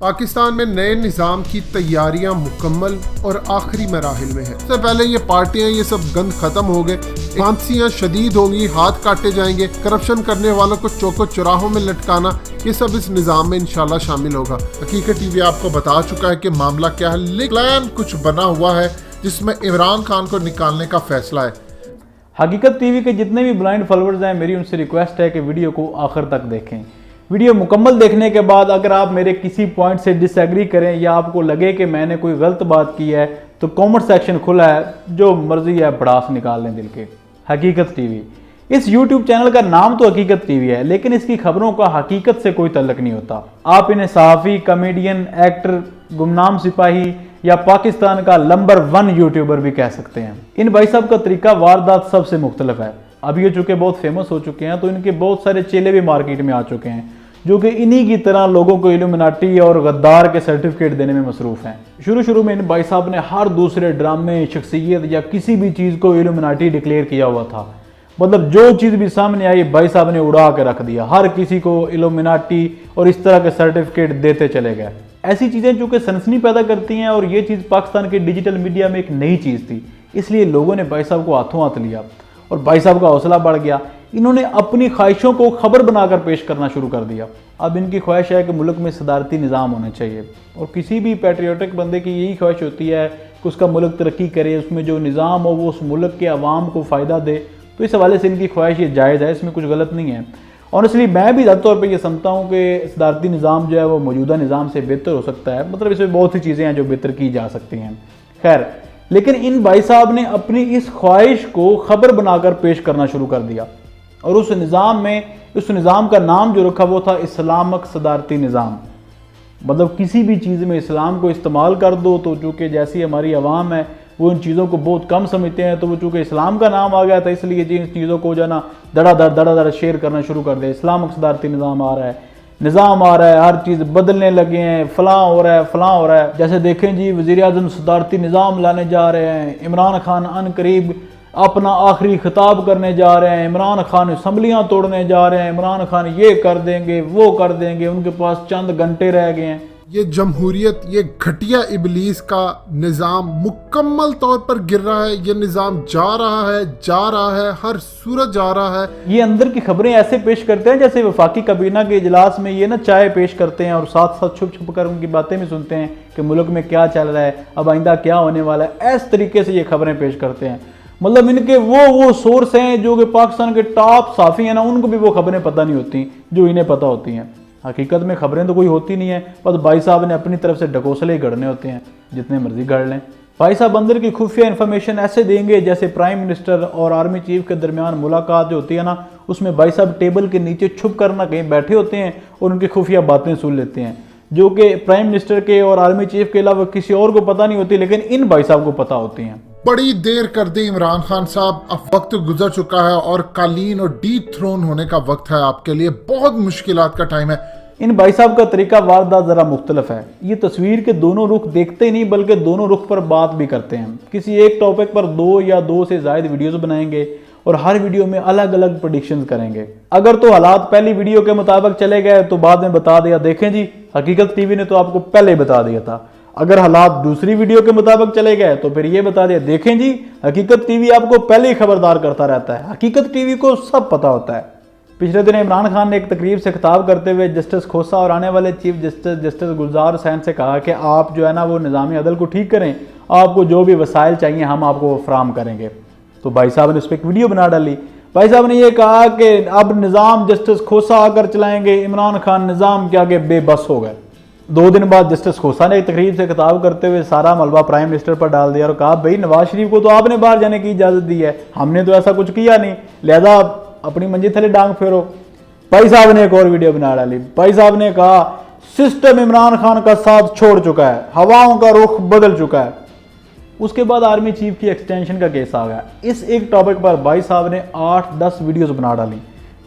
पाकिस्तान में नए निज़ाम की तैयारियां मुकम्मल और आखिरी मराहिल में है। सबसे पहले ये पार्टियां ये सब गंद खत्म हो गए, फांसियां शदीद होंगी, हाथ काटे जाएंगे, करप्शन करने वालों को चौको चौराहों में लटकाना, ये सब इस निज़ाम में इंशाल्लाह शामिल होगा। हकीकत टीवी आपको बता चुका है कि मामला क्या है, लेकिन प्लान कुछ बना हुआ है जिसमें इमरान खान को निकालने का फैसला है। हकीकत टीवी के जितने भी ब्लाइंड फॉलोअर्स हैं, मेरी उनसे रिक्वेस्ट है कि वीडियो को आखिर तक देखें। वीडियो मुकम्मल देखने के बाद अगर आप मेरे किसी पॉइंट से डिसएग्री करें या आपको लगे कि मैंने कोई गलत बात की है तो कमेंट सेक्शन खुला है, जो मर्जी है भड़ास निकाल लें दिल के। हकीकत टीवी, इस YouTube चैनल का नाम तो हकीकत टीवी है, लेकिन इसकी खबरों का हकीकत से कोई तल्लुक नहीं होता। आप इन्हें सहाफ़ी, कॉमेडियन, एक्टर, गुमनाम सिपाही या पाकिस्तान का नंबर 1 यूट्यूबर भी कह सकते हैं। इन भाई साहब का तरीका वारदात सबसे मुख्तलिफ है। अब ये चूँकि बहुत फेमस हो चुके हैं तो इनके बहुत सारे चेले भी मार्केट में आ चुके हैं जो कि इन्हीं की तरह लोगों को इल्यूमिनाटी और गद्दार के सर्टिफिकेट देने में मसरूफ हैं। शुरू में इन भाई साहब ने हर दूसरे ड्रामे, शख्सियत या किसी भी चीज़ को इल्यूमिनाटी डिक्लेयर किया हुआ था। मतलब जो चीज़ भी सामने आई भाई साहब ने उड़ा के रख दिया, हर किसी को इल्यूमिनाटी और इस तरह के सर्टिफिकेट देते चले गए। ऐसी चीज़ें जो कि सनसनी पैदा करती हैं और ये चीज़ पाकिस्तान के डिजिटल मीडिया में एक नई चीज़ थी, इसलिए लोगों ने भाई साहब को हाथों हाथ लिया और भाई साहब का हौसला बढ़ गया। इन्होंने अपनी ख्वाहिशों को खबर बनाकर पेश करना शुरू कर दिया। अब इनकी ख्वाहिश है कि मुल्क में सदारती निज़ाम होना चाहिए और किसी भी पैट्रियोटिक बंदे की यही ख्वाहिश होती है कि उसका मुल्क तरक्की करे, उसमें जो निज़ाम हो वो उस मुल्क के अवाम को फ़ायदा दे। तो इस हवाले से इनकी ख्वाहिश ये जायज़ है, इसमें कुछ गलत नहीं है। ऑनेस्टली मैं भी ज़्यादा तौर पर यह समझता हूँ कि सदारती निज़ाम जो है वो मौजूदा निज़ाम से बेहतर हो सकता है। मतलब इसमें बहुत सी चीज़ें हैं जो बेहतर की जा सकती हैं। खैर, लेकिन इन भाई साहब ने अपनी इस ख्वाहिश को खबर बनाकर पेश करना शुरू कर दिया और उस निज़ाम का नाम जो रखा वो था इस्लामिक सदारती निज़ाम। मतलब किसी भी चीज़ में इस्लाम को इस्तेमाल कर दो तो चूँकि जैसी हमारी आवाम है वो इन चीज़ों को बहुत कम समझते हैं, तो वो चूँकि इस्लाम का नाम आ गया था इसलिए जी इन चीज़ों को जो है ना दड़ा शेयर करना शुरू कर दिया। इस्लामिक सदारती निज़ाम आ रहा है, हर चीज़ बदलने लगे हैं, फलां हो रहा है। जैसे देखें जी, वज़ीर आज़म सदारती निज़ाम लाने जा रहे हैं, इमरान खान अनकरीब अपना आखिरी खिताब करने जा रहे हैं, इमरान खान असम्बलियाँ तोड़ने जा रहे हैं, इमरान खान ये कर देंगे वो कर देंगे, उनके पास चंद घंटे रह गए हैं। ये जमहूरियत, ये घटिया इबलीस का निज़ाम मुकम्मल तौर पर गिर रहा है। ये निज़ाम जा रहा है, हर सूरत जा रहा है। ये अंदर की खबरें ऐसे पेश करते हैं जैसे वफाकी काबीना के इजलास में ये ना चाय पेश करते हैं और साथ साथ छुप कर उनकी बातें भी सुनते हैं कि मुल्क में क्या चल रहा है, अब आइंदा क्या होने वाला है। इस तरीके से ये खबरें पेश करते हैं। मतलब इनके वो सोर्स हैं जो कि पाकिस्तान के टॉप साफ़ी हैं ना, उनको भी वो खबरें पता नहीं होती जो इन्हें पता होती हैं। हकीकत में खबरें तो कोई होती नहीं है, बस भाई साहब ने अपनी तरफ से ढकोसले ही गढ़ने होते हैं, जितने मर्जी गढ़ लें। भाई साहब अंदर की खुफिया इन्फॉर्मेशन ऐसे देंगे जैसे प्राइम मिनिस्टर और आर्मी चीफ के दरमियान मुलाकात जो होती है ना, उसमें भाई साहब टेबल के नीचे छुप कर ना कहीं बैठे होते हैं और उनकी खुफिया बातें सुन लेते हैं, जो कि प्राइम मिनिस्टर के और आर्मी चीफ के अलावा किसी और को पता नहीं होती, लेकिन इन भाई साहब को पता होती हैं। बड़ी देर कर दी इमरान खान साहब, अब वक्त गुजर चुका है और कालीन और डीप थ्रोन होने का वक्त है आपके लिए। बहुत मुश्किलात का टाइम है। इन भाई साहब का तरीका वारदात ज़रा मुख्तलिफ है। ये तस्वीर के दोनों रुख देखते ही नहीं बल्कि दोनों रुख पर बात भी करते हैं। किसी एक टॉपिक पर 2 या 2 से ज़ायद वीडियोस बनाएंगे और हर वीडियो में अलग अलग प्रेडिक्शंस करेंगे। अगर तो हालात पहली वीडियो के मुताबिक चले गए तो बाद में बता दिया, देखें जी हकीकत टीवी ने तो आपको पहले बता दिया था। अगर हालात दूसरी वीडियो के मुताबिक चले गए तो फिर ये बता दिया, देखें जी हकीकत टीवी आपको पहले ही खबरदार करता रहता है। हकीकत टीवी को सब पता होता है। पिछले दिन इमरान खान ने एक तकरीब से खिताब करते हुए जस्टिस खोसा और आने वाले चीफ जस्टिस गुलजार हुसैन से कहा कि आप जो है ना वो निज़ामी अदल को ठीक करें, आपको जो भी वसाइल चाहिए हम आपको फराहम करेंगे। तो भाई साहब ने उस पर एक वीडियो बना डाली। भाई साहब ने यह कहा कि अब निज़ाम जस्टिस खोसा आकर चलाएंगे, इमरान खान निज़ाम के आगे बेबस हो गए। 2 दिन बाद जस्टिस खोसा ने एक तकरीब से खिताब करते हुए सारा मलबा प्राइम मिनिस्टर पर डाल दिया और कहा, भाई नवाज शरीफ को तो आपने बाहर जाने की इजाज़त दी है, हमने तो ऐसा कुछ किया नहीं, लिहाजा अपनी मंजी थले डांग फेरो। भाई साहब ने एक और वीडियो बना डाली। भाई साहब ने कहा सिस्टम इमरान खान का साथ छोड़ चुका है, हवाओं का रुख बदल चुका है। उसके बाद आर्मी चीफ की एक्सटेंशन का केस आ गया। इस एक टॉपिक पर भाई साहब ने 8-10 वीडियोस बना डाली।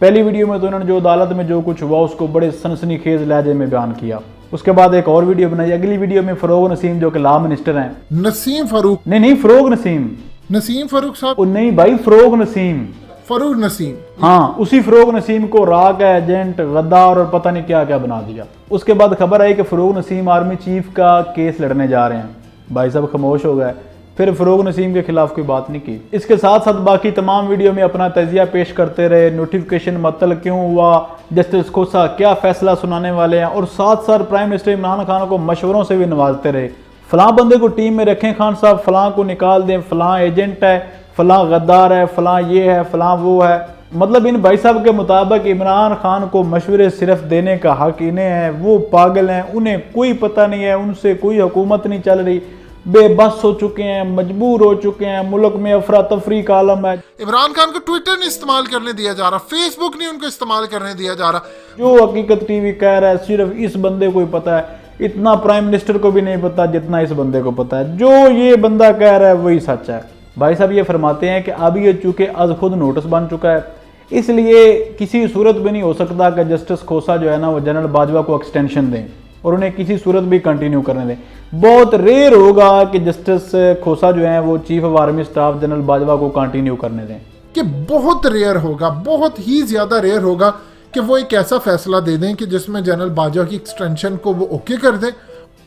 पहली वीडियो में तो उन्होंने जो अदालत में जो कुछ हुआ उसको बड़े सनसनीखेज लहजे में बयान किया। उसके बाद एक और वीडियो बनाई। अगली वीडियो में फरोग नसीम जो कि लॉ मिनिस्टर हैं, नसीम फारूक नहीं फरोग नसीम फारूक साहब नहीं भाई फरोग नसीम फरूक नसीम। हाँ, उसी फरूक नसीम को राग एजेंट, गद्दार और पता नहीं क्या क्या बना दिया। उसके बाद खबर आई कि फरूक नसीम आर्मी चीफ का केस लड़ने जा रहे हैं। भाई साहब खामोश हो गए, फिर फरूक नसीम के खिलाफ कोई बात नहीं की। इसके साथ साथ बाकी तमाम वीडियो में अपना तजिया पेश करते रहे, नोटिफिकेशन मअतल क्यों हुआ, जस्टिस खोसा क्या फैसला सुनाने वाले हैं, और साथ साथ प्राइम मिनिस्टर इमरान खान को मशवरों से भी नवाजते रहे। फलां बंदे को टीम में रखें खान साहब, फलां को निकाल दें, फलां एजेंट है, फलां गद्दार है, फलां ये है, फलां वो है। मतलब इन भाई साहब के मुताबिक इमरान खान को मशवरे सिर्फ देने का हक इन्हें है, वो पागल हैं, उन्हें कोई पता नहीं है, उनसे कोई हुकूमत नहीं चल रही, बेबस हो चुके हैं, मजबूर हो चुके हैं, मुल्क में अफरा तफरी का आलम है। इमरान खान को ट्विटर नहीं इस्तेमाल करने दिया जा रहा, फेसबुक नहीं उनको इस्तेमाल करने दिया जा रहा। जो हकीकत टीवी कह रहा है सिर्फ इस बंदे को ही पता है, इतना प्राइम मिनिस्टर को भी नहीं पता जितना इस बंदे को पता है। जो ये बंदा कह रहा है वही सच है। भाई साहब ये फरमाते हैं कि अब ये चूंकि आज खुद नोटिस बन चुका है, इसलिए किसी सूरत भी नहीं हो सकता कि जस्टिस खोसा जो है ना वो जनरल बाजवा को एक्सटेंशन दें और उन्हें किसी सूरत भी कंटिन्यू करने दें। बहुत रेयर होगा कि जस्टिस खोसा जो है वो chief of army staff general Bajwa को कंटिन्यू करने दें। कि बहुत रेयर होगा, बहुत ही ज्यादा रेयर होगा कि वो एक ऐसा फैसला दे दें कि जिसमें जनरल बाजवा की एक्सटेंशन को वो ओके कर दें।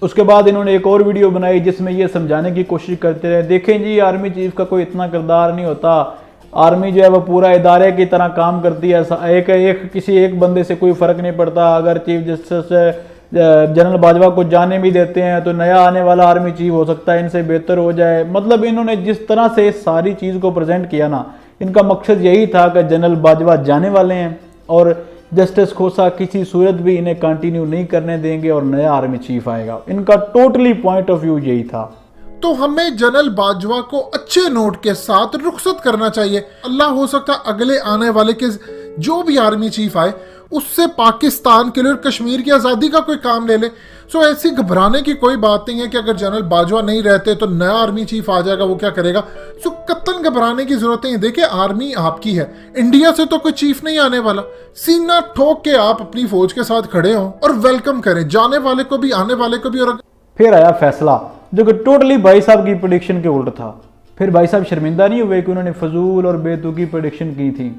उसके बाद इन्होंने एक और वीडियो बनाई जिसमें ये समझाने की कोशिश करते रहे, देखें जी आर्मी चीफ का कोई इतना किरदार नहीं होता, आर्मी जो है वो पूरा इदारे की तरह काम करती है, किसी एक बंदे से कोई फर्क नहीं पड़ता। अगर चीफ जस्टिस जनरल बाजवा को जाने भी देते हैं तो नया आने वाला आर्मी चीफ हो सकता है इनसे बेहतर हो जाए। मतलब इन्होंने जिस तरह से इस सारी चीज़ को प्रेजेंट किया ना, इनका मकसद यही था कि जनरल बाजवा जाने वाले हैं और जस्टिस खोसा किसी सूरत भी इन्हें कंटिन्यू नहीं करने देंगे और नया आर्मी चीफ आएगा। इनका टोटली पॉइंट ऑफ व्यू यही था। तो हमें जनरल बाजवा को अच्छे नोट के साथ रुखसत करना चाहिए। अल्लाह हो सकता अगले आने वाले के जो भी आर्मी चीफ आए उससे पाकिस्तान के लिए और कश्मीर की आज़ादी का कोई काम ले ले। सो ऐसी घबराने की कोई बात नहीं है कि अगर जनरल बाजवा नहीं रहते तो नया आर्मी चीफ आ जाएगा, वो क्या करेगा। सो कत्तन घबराने की जरूरत नहीं। देखिए आर्मी आपकी है, इंडिया से तो कोई चीफ नहीं आने वाला। सीना ठोक के आप अपनी फौज के साथ खड़े हों और वेलकम करें जाने वाले को भी आने वाले को भी। और फिर आया फैसला जो कि टोटली भाई साहब की प्रेडिक्शन के उल्ट था। फिर भाई साहब शर्मिंदा नहीं हुए कि उन्होंने फजूल और बेतुकी प्रेडिक्शन की थी,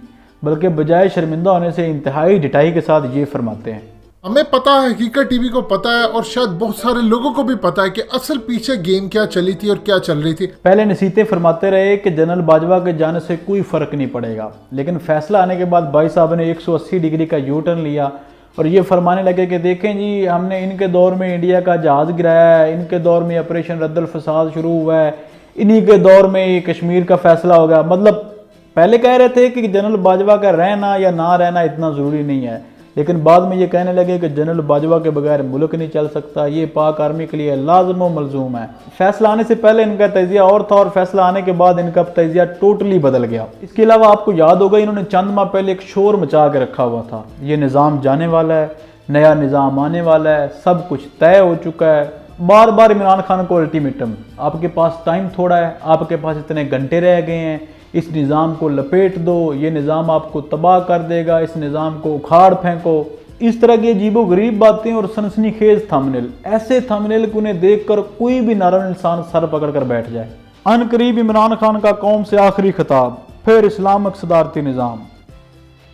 बल्कि बजाय शर्मिंदा होने से इंतहाई डिटाई के साथ ये फरमाते हैं। हमें पता है, हकीकत टीवी को पता है और शायद बहुत सारे लोगों को भी पता है कि असल पीछे गेम क्या चली थी और क्या चल रही थी। पहले नसीहतें फरमाते रहे कि जनरल बाजवा के जाने से कोई फर्क नहीं पड़ेगा, लेकिन फैसला आने के बाद भाई साहब ने 180 डिग्री का यू टर्न लिया और ये फरमाने लगे कि देखें जी हमने इनके दौर में इंडिया का जहाज़ गिराया है, इनके दौर में ऑपरेशन रद्दल फसाद शुरू हुआ है, इन्हीं के दौर में ही कश्मीर का फैसला होगा। मतलब पहले कह रहे थे कि जनरल बाजवा का रहना या ना रहना इतना ज़रूरी नहीं है, लेकिन बाद में ये कहने लगे कि जनरल बाजवा के बगैर मुल्क नहीं चल सकता, ये पाक आर्मी के लिए लाजम व मलजूम है। फैसला आने से पहले इनका तजिया और था और फैसला आने के बाद इनका तजिया टोटली बदल गया। इसके अलावा आपको याद होगा इन्होंने चंद माह पहले एक शोर मचा के रखा हुआ था, ये निज़ाम जाने वाला है, नया निज़ाम आने वाला है, सब कुछ तय हो चुका है। बार बार इमरान खान को अल्टीमेटम, आपके पास टाइम थोड़ा है, आपके पास इतने घंटे रह गए हैं, इस निज़ाम को लपेट दो, ये निज़ाम आपको तबाह कर देगा, इस निज़ाम को उखाड़ फेंको। इस तरह की अजीबो गरीब बातें और सनसनीखेज थंबनेल, ऐसे थंबनेल को उन्हें देखकर कोई भी नरम इंसान सर पकड़ कर बैठ जाए। अनकरीब इमरान खान का कौम से आखिरी खिताब, फिर इस्लामिक सदारती निज़ाम।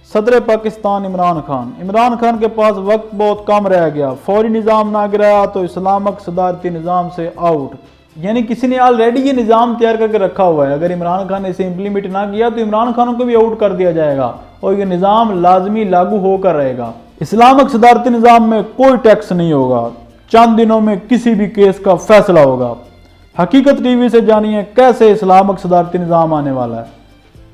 सदर पाकिस्तान इमरान खान के पास वक्त बहुत कम रह गया, फौरी निज़ाम ना गिराया तो इस्लामिक सदारती निज़ाम से आउट। यानी किसी ने ऑलरेडी ये निज़ाम तैयार करके रखा हुआ है, अगर इमरान खान ने इसे इम्प्लीमेंट ना किया तो इमरान खान को भी आउट कर दिया जाएगा और ये निज़ाम लाजमी लागू होकर रहेगा। इस्लामिक सदारती निज़ाम में कोई टैक्स नहीं होगा, चंद दिनों में किसी भी केस का फैसला होगा। हकीकत टीवी से जानिए कैसे इस्लामिक सदारती निज़ाम आने वाला है।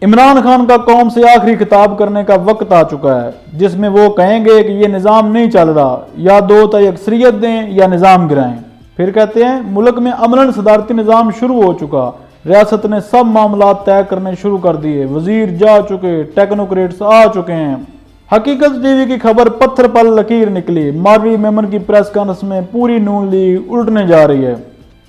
इमरान खान का कौम से आखिरी खिताब करने का वक्त आ चुका है, जिसमें वो कहेंगे कि ये निज़ाम नहीं चल रहा, या दो तय अक्सरियत दें या निज़ाम गिराएं। फिर कहते हैं मुल्क में अमलन सदारती निज़ाम शुरू हो चुका, रियासत ने सब मामला तय करने शुरू कर दिए, वजीर जा चुके, टेक्नोक्रेट्स आ चुके हैं। हकीकत टीवी की खबर पत्थर पर लकीर निकली, मारवी मेमन की प्रेस कॉन्फ्रेंस में पूरी नून लीग उलटने जा रही है।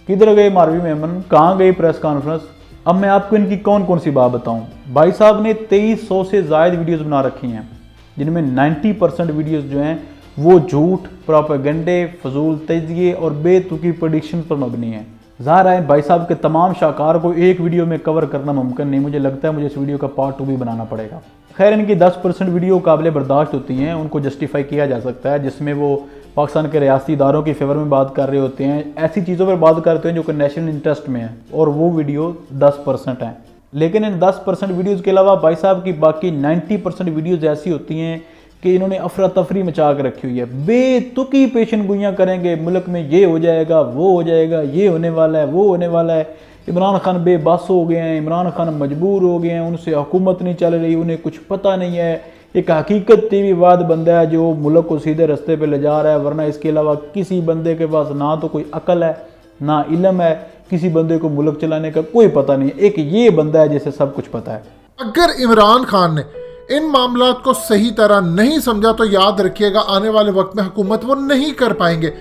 किधर गए मारवी मेमन, कहाँ गई प्रेस कॉन्फ्रेंस? अब मैं आपको इनकी कौन कौन सी बात बताऊं। भाई साहब ने 2300 से ज़ायद वीडियोस बना रखी हैं, जिनमें 90% वीडियोस जो हैं वो झूठ, प्रोपेगेंडे, फजूल तजिए और बेतुकी प्रेडिक्शन पर मबनी है। ज़ाहिर है भाई साहब के तमाम शाहकार को एक वीडियो में कवर करना मुमकिन नहीं। मुझे लगता है मुझे इस वीडियो का पार्ट 2 भी बनाना पड़ेगा। खैर, इनकी 10% वीडियो काबिल बर्दाश्त होती हैं, उनको जस्टिफाई किया जा सकता है, जिसमें वो पाकिस्तान के रियासती इदारों की फेवर में बात कर रहे होते हैं, ऐसी चीज़ों पर बात करते हैं जो कि नेशनल इंटरेस्ट में है, और वो वीडियो 10% हैं। लेकिन इन 10% वीडियोज़ के अलावा भाई साहब की बाकी 90% वीडियोज़ ऐसी होती हैं कि इन्होंने अफरा तफरी मचा के रखी हुई है। बेतुकी पेशन गोइयाँ करेंगे, मुल्क में ये हो जाएगा, वो हो जाएगा, ये होने वाला है, वो होने वाला है। इमरान खान बेबस हो गए हैं, इमरान खान मजबूर हो गए हैं, उनसे हुकूमत नहीं चल रही, उन्हें कुछ पता नहीं है। एक हकीकत टीवीवाद बंदा है जो मुल्क को सीधे रास्ते पे ले जा रहा है, वरना इसके अलावा किसी बंदे के पास ना तो कोई अकल है ना इल्म है, किसी बंदे को मुल्क चलाने का कोई पता नहीं। एक ये बंदा है जिसे सब कुछ पता है। अगर इमरान खान ने इन मामलात को सही तरह नहीं समझा तो याद रखिएगा आने वाले वक्त में हुकूमत वो नहीं कर पाएंगे।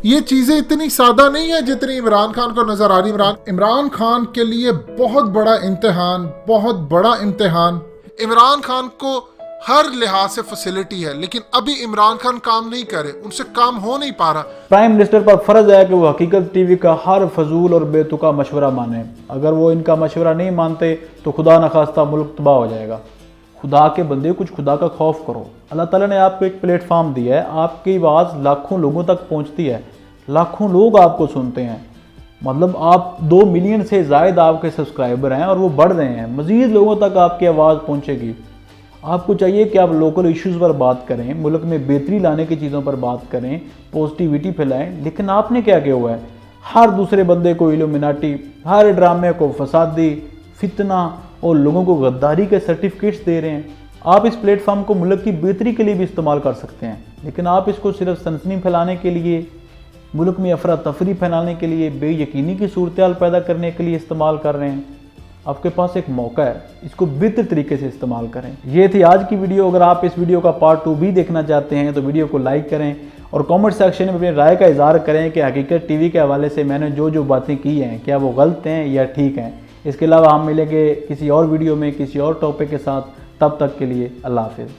ये चीजें इतनी सादा नहीं है जितनी इमरान खान को नजर आ रही। इमरान खान के लिए बहुत बड़ा इम्तिहान। इमरान खान को हर लिहाज से फैसिलिटी है, लेकिन अभी इमरान खान काम नहीं करे, उनसे काम हो नहीं पा रहा। प्राइम मिनिस्टर पर फर्ज है कि वो हकीकत टीवी का हर फजूल और बेतुका मशवरा माने। अगर वो इनका मशवरा नहीं मानते तो खुदा न खास्ता मुल्क तबाह हो जाएगा। खुदा के बंदे, कुछ खुदा का खौफ करो। अल्लाह ताला ने आपको एक प्लेटफॉर्म दिया है, आपकी आवाज़ लाखों लोगों तक पहुंचती है, लाखों लोग आपको सुनते हैं। मतलब आप 2 मिलियन से ज़ायद आपके सब्सक्राइबर हैं और वो बढ़ रहे हैं। मज़ीद लोगों तक आपकी आवाज़ पहुंचेगी। आपको चाहिए कि आप लोकल इश्यूज़ पर बात करें, मुल्क में बेहतरी लाने की चीज़ों पर बात करें, पॉजिटिविटी फैलाएं। लेकिन आपने क्या किया हुआ है? हर दूसरे बंदे को इल्यूमिनाटी, हर ड्रामे को फसादी, फितना और लोगों को गद्दारी के सर्टिफिकेट्स दे रहे हैं। आप इस प्लेटफॉर्म को मुल्क की बेहतरी के लिए भी इस्तेमाल कर सकते हैं, लेकिन आप इसको सिर्फ सनसनी फैलाने के लिए, मुल्क में अफरा तफरी फैलाने के लिए, बेयकीनी की सूरत पैदा करने के लिए इस्तेमाल कर रहे हैं। आपके पास एक मौका है, इसको बेहतर तरीके से इस्तेमाल करें। ये थी आज की वीडियो। अगर आप इस वीडियो का पार्ट 2 भी देखना चाहते हैं तो वीडियो को लाइक करें और कमेंट सेक्शन में अपनी राय का इजहार करें कि हकीकत टीवी के हवाले से मैंने जो बातें की हैं क्या वो गलत हैं या ठीक हैं। इसके अलावा हम मिलेंगे किसी और वीडियो में किसी और टॉपिक के साथ। तब तक के लिए अल्लाह हाफिज़।